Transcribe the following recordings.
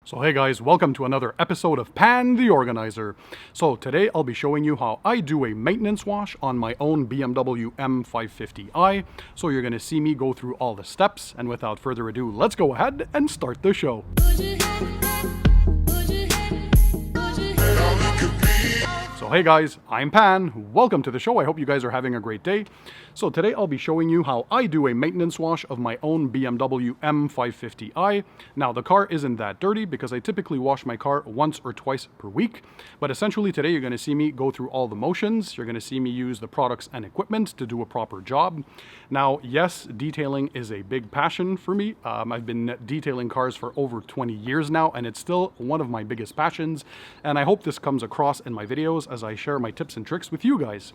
So hey guys, welcome to another episode of Pan the Organizer. So today I'll be showing you how I do a maintenance wash on my own BMW M550i. So you're going to see me go through all the steps, and without further ado, let's go ahead and start the show. So hey guys, I'm Pan, welcome to the show. I hope you guys are having a great day. So today I'll be showing you how I do a maintenance wash of my own BMW M550i. Now the car isn't that dirty because I typically wash my car once or twice per week. But essentially today you're going to see me go through all the motions. You're going to see me use the products and equipment to do a proper job. Now yes, detailing is a big passion for me. I've been detailing cars for over 20 years now, and it's still one of my biggest passions. And I hope this comes across in my videos as I share my tips and tricks with you guys.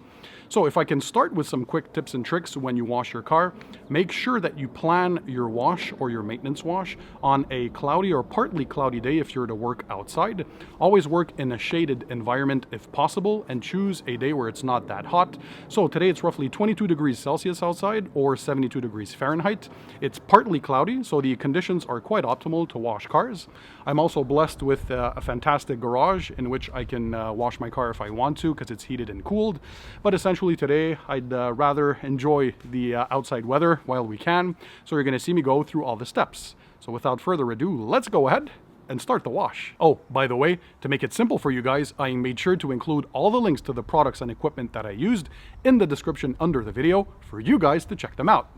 So if I can start with some quick tips and tricks when you wash your car, make sure that you plan your wash or your maintenance wash on a cloudy or partly cloudy day if you're to work outside. Always work in a shaded environment if possible, and choose a day where it's not that hot. So today it's roughly 22 degrees Celsius outside or 72 degrees Fahrenheit. It's partly cloudy, so the conditions are quite optimal to wash cars. I'm also blessed with a fantastic garage in which I can wash my car if I want to because it's heated and cooled. But essentially today I'd rather enjoy the outside weather while we can. So you're going to see me go through all the steps. So without further ado, let's go ahead and start the wash. Oh, by the way, to make it simple for you guys, I made sure to include all the links to the products and equipment that I used in the description under the video for you guys to check them out.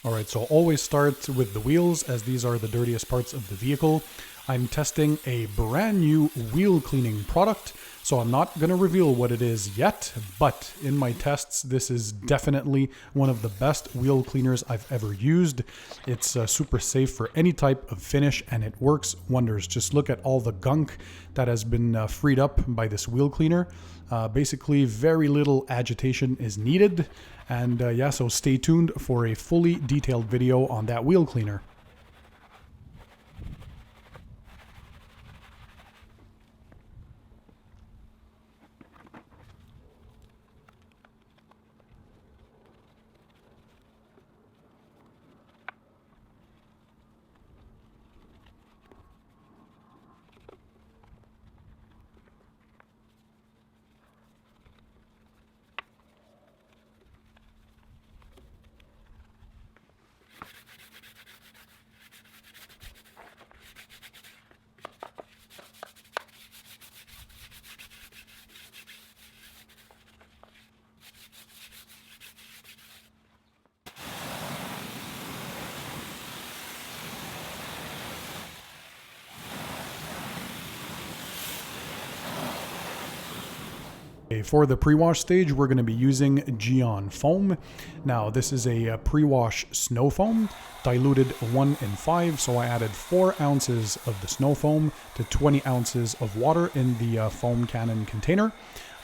Alright, so always start with the wheels, as these are the dirtiest parts of the vehicle. I'm testing a brand new wheel cleaning product, so I'm not going to reveal what it is yet, but in my tests, this is definitely one of the best wheel cleaners I've ever used. It's super safe for any type of finish, and it works wonders. Just look at all the gunk that has been freed up by this wheel cleaner. Basically, very little agitation is needed, and yeah, so stay tuned for a fully detailed video on that wheel cleaner. For the pre-wash stage, we're going to be using Gyeon Foam. Now, this is a pre-wash snow foam, diluted 1 in 5, so I added 4 ounces of the snow foam to 20 ounces of water in the foam cannon container.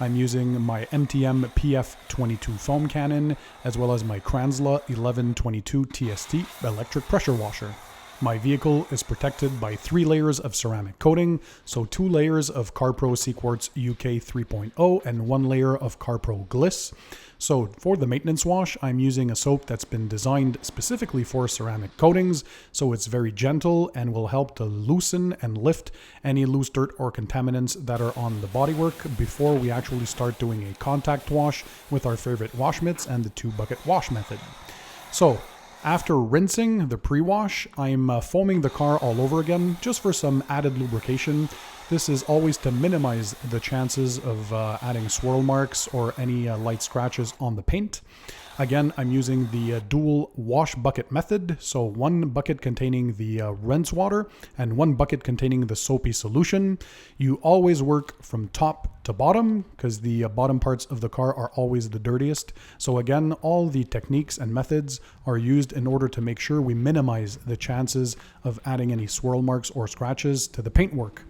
I'm using my MTM PF22 foam cannon, as well as my Kranzla 1122 TST electric pressure washer. My vehicle is protected by 3 layers of ceramic coating, so 2 layers of CarPro Seaquartz UK 3.0 and 1 layer of CarPro Gliss. So for the maintenance wash, I'm using a soap that's been designed specifically for ceramic coatings, so it's very gentle and will help to loosen and lift any loose dirt or contaminants that are on the bodywork before we actually start doing a contact wash with our favorite wash mitts and the 2-bucket wash method. So after rinsing the pre-wash, I'm foaming the car all over again just for some added lubrication. This is always to minimize the chances of adding swirl marks or any light scratches on the paint. Again, I'm using the dual wash bucket method, so 1 bucket containing the rinse water and 1 bucket containing the soapy solution. You always work from top to bottom because the bottom parts of the car are always the dirtiest. So again, all the techniques and methods are used in order to make sure we minimize the chances of adding any swirl marks or scratches to the paintwork.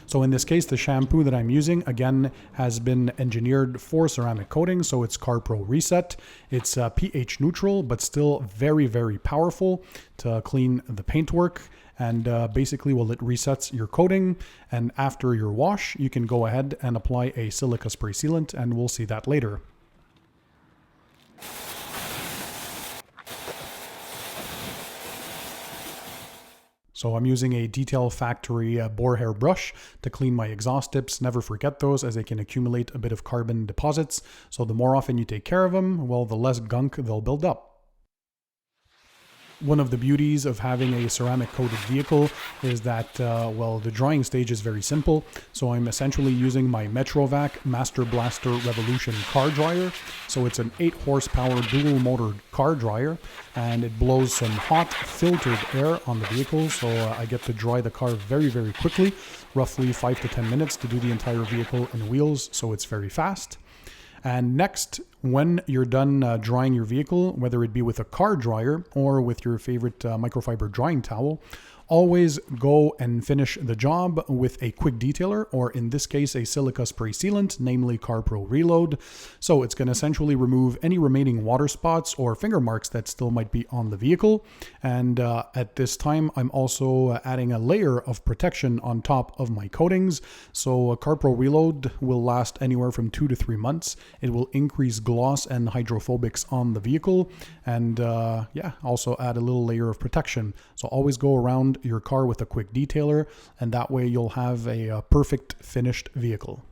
So in this case, the shampoo that I'm using, again, has been engineered for ceramic coating, so it's CarPro Reset. It's pH neutral, but still very, very powerful to clean the paintwork. And basically, well, it resets your coating. And after your wash, you can go ahead and apply a silica spray sealant, and we'll see that later. So I'm using a Detail Factory boar hair brush to clean my exhaust tips. Never forget those, as they can accumulate a bit of carbon deposits. So the more often you take care of them, well, the less gunk they'll build up. One of the beauties of having a ceramic coated vehicle is that, well, the drying stage is very simple. So I'm essentially using my Metrovac Master Blaster Revolution car dryer. So it's an 8 horsepower dual motor car dryer, and it blows some hot filtered air on the vehicle. So I get to dry the car very, very quickly, roughly 5 to 10 minutes to do the entire vehicle and wheels. So it's very fast. And next, when you're done drying your vehicle, whether it be with a car dryer or with your favorite microfiber drying towel, always go and finish the job with a quick detailer, or in this case, a silica spray sealant, namely CarPro Reload. So it's going to essentially remove any remaining water spots or finger marks that still might be on the vehicle. And at this time, I'm also adding a layer of protection on top of my coatings. So CarPro Reload will last anywhere from 2 to 3 months. It will increase gloss and hydrophobics on the vehicle, and yeah, also add a little layer of protection. So always go around your car with a quick detailer, and that way you'll have a perfect finished vehicle.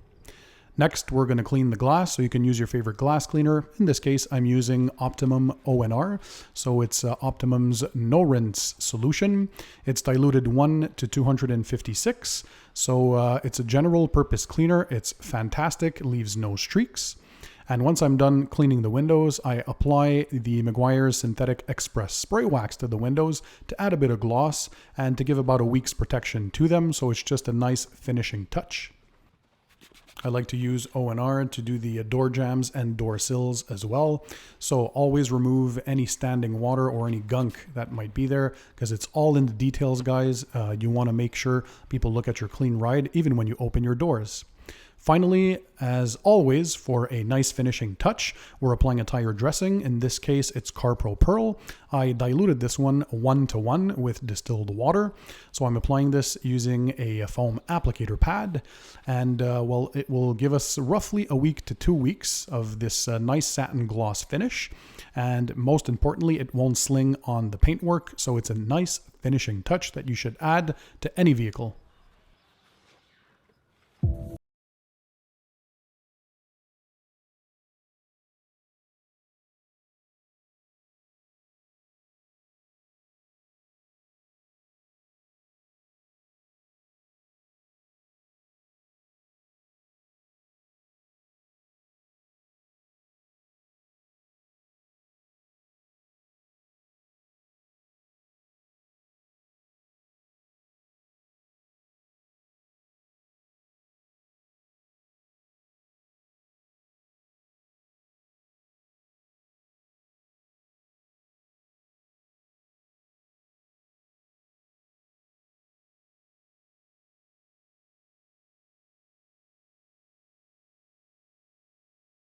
Next, we're going to clean the glass, so you can use your favorite glass cleaner. In this case, I'm using Optimum ONR, so it's Optimum's No Rinse solution. It's diluted 1 to 256, so it's a general purpose cleaner. It's fantastic, leaves no streaks. And once I'm done cleaning the windows, I apply the Meguiar Synthetic Express Spray Wax to the windows to add a bit of gloss and to give about a week's protection to them, so it's just a nice finishing touch. I like to use ONR to do the door jambs and door sills as well. So always remove any standing water or any gunk that might be there, because it's all in the details, guys. You want to make sure people look at your clean ride even when you open your doors. Finally, as always, for a nice finishing touch, we're applying a tire dressing. In this case, it's CarPro PERL. I diluted this one 1-to-1 with distilled water. So I'm applying this using a foam applicator pad. And well, it will give us roughly a week to 2 weeks of this nice satin gloss finish. And most importantly, it won't sling on the paintwork. So it's a nice finishing touch that you should add to any vehicle.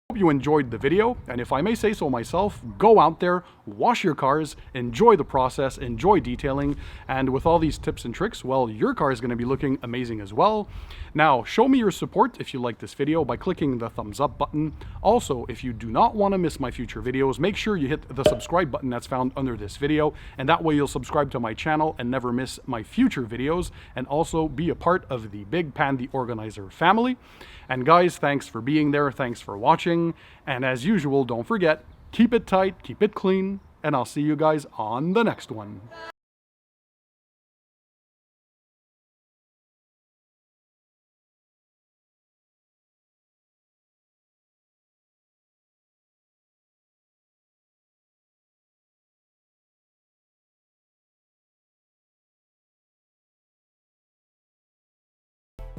Hope you enjoyed the video, and if I may say so myself, go out there, wash your cars, enjoy the process, enjoy detailing, and with all these tips and tricks, well, your car is going to be looking amazing as well. Now, show me your support if you like this video by clicking the thumbs up button. Also, if you do not want to miss my future videos, make sure you hit the subscribe button that's found under this video, and that way you'll subscribe to my channel and never miss my future videos, and also be a part of the Big Pan the Organizer family. And guys, thanks for being there, thanks for watching, and as usual, don't forget, keep it tight, keep it clean, and I'll see you guys on the next one.